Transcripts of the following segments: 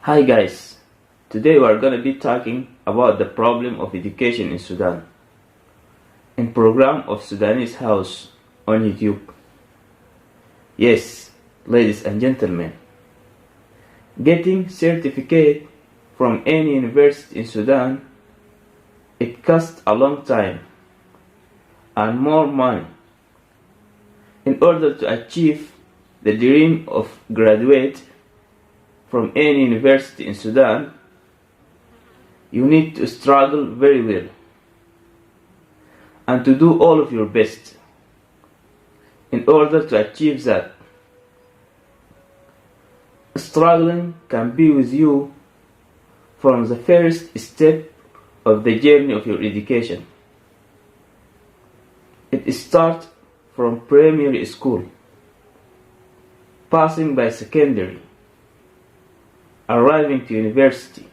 Hi guys, today we are going to be talking about the problem of education in Sudan in program of Sudanese house on YouTube. Yes, ladies and gentlemen, getting certificate from any university in Sudan, it costs a long time and more money. In order to achieve the dream of graduate from any university in Sudan, you need to struggle very well and to do all of your best in order to achieve that. Struggling can be with you from the first step of the journey of your education. It starts from primary school, passing by secondary, arriving to university.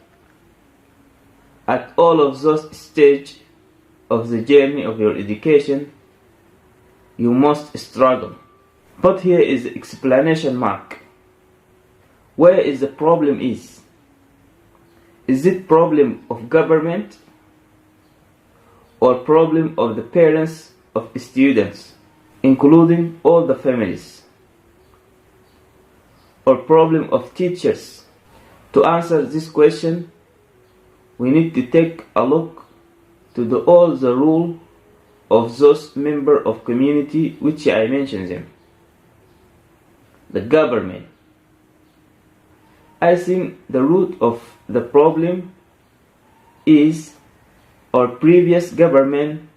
At all of those stages of the journey of your education, you must struggle. But here is the explanation mark. Where is the problem is? Is it problem of government or problem of the parents of students, including all the families, or problem of teachers? To answer this question, we need to take a look to all the rule of those member of community which I mentioned them. The government. I think the root of the problem is our previous government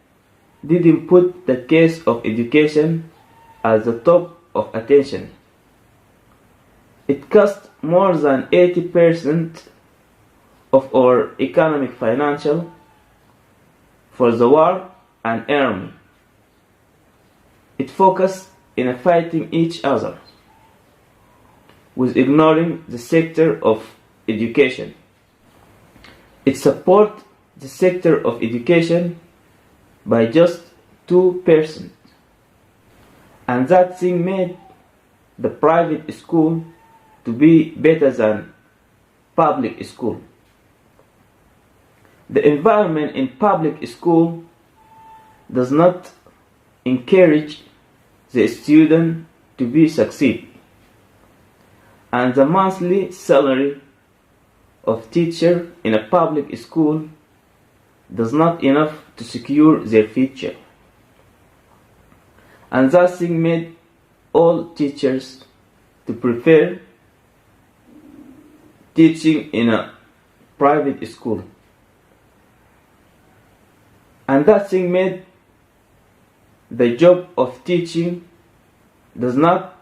didn't put the case of education at the top of attention. It cost more than 80% of our economic financial for the war and army. It focused in fighting each other with ignoring the sector of education. It support the sector of education by just 2%, and that thing made the private school to be better than public school. The environment in public school does not encourage the student to be succeed, and the monthly salary of teacher in a public school does not enough to secure their future. And that thing made all teachers to prefer teaching in a private school. And that thing made the job of teaching does not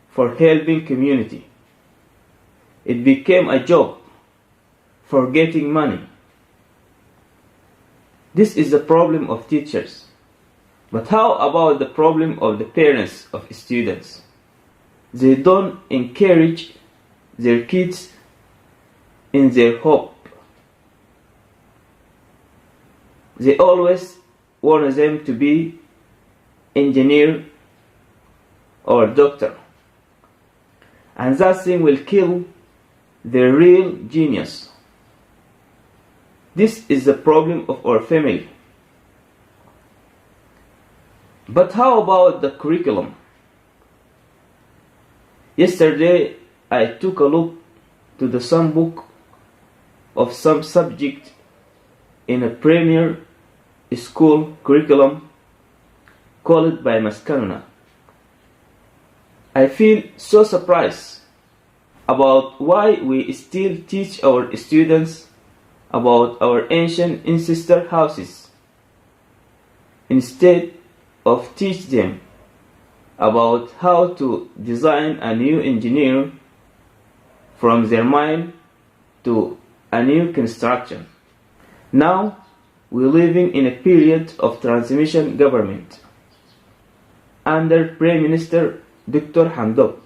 for helping community. It became a job for getting money. This is the problem of teachers. But how about the problem of the parents of students? They don't encourage their kids in their hope. They always want them to be engineer or doctor, and that thing will kill their real genius. This is the problem of our family. But how about the curriculum? Yesterday I took a look to the some book of some subject in a premier school curriculum called by Mكان. I feel so surprised about why we still teach our students about our ancient ancestor houses instead of teach them about how to design a new engineer from their mind to a new construction. Now we're living in a period of transmission government under Prime Minister Dr. Hamdok,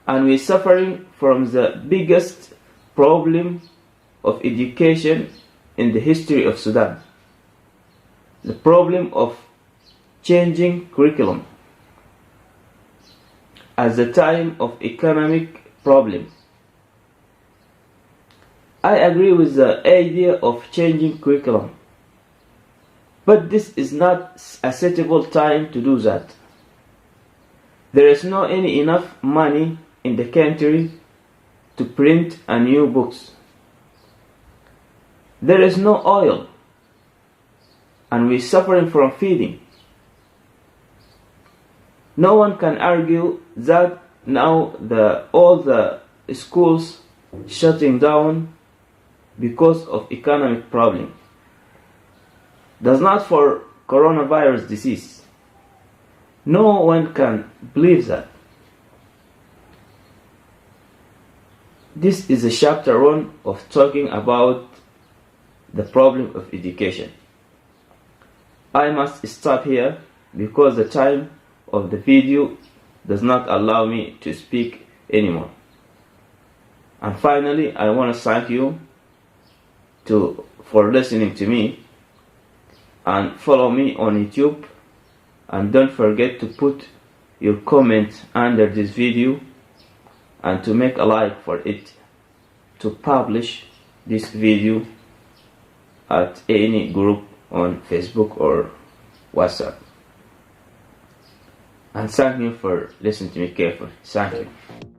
and we're suffering from the biggest problem of education in the history of Sudan, the problem of changing curriculum. At the time of economic problems, I agree with the idea of changing curriculum, but this is not a suitable time to do that. There is not enough money in the country to print a new books. There is no oil, and we're suffering from feeding. No one can argue that now all the schools shutting down because of economic problem. That's not for coronavirus disease. No one can believe that. This is a chapter 1 of talking about the problem of education. I must stop here because the time of the video does not allow me to speak anymore. And finally, I want to thank you for listening to me, and follow me on YouTube, and don't forget to put your comment under this video and to make a like for it, to publish this video at any group on Facebook or WhatsApp. And thank you for listening to me carefully. Thank you.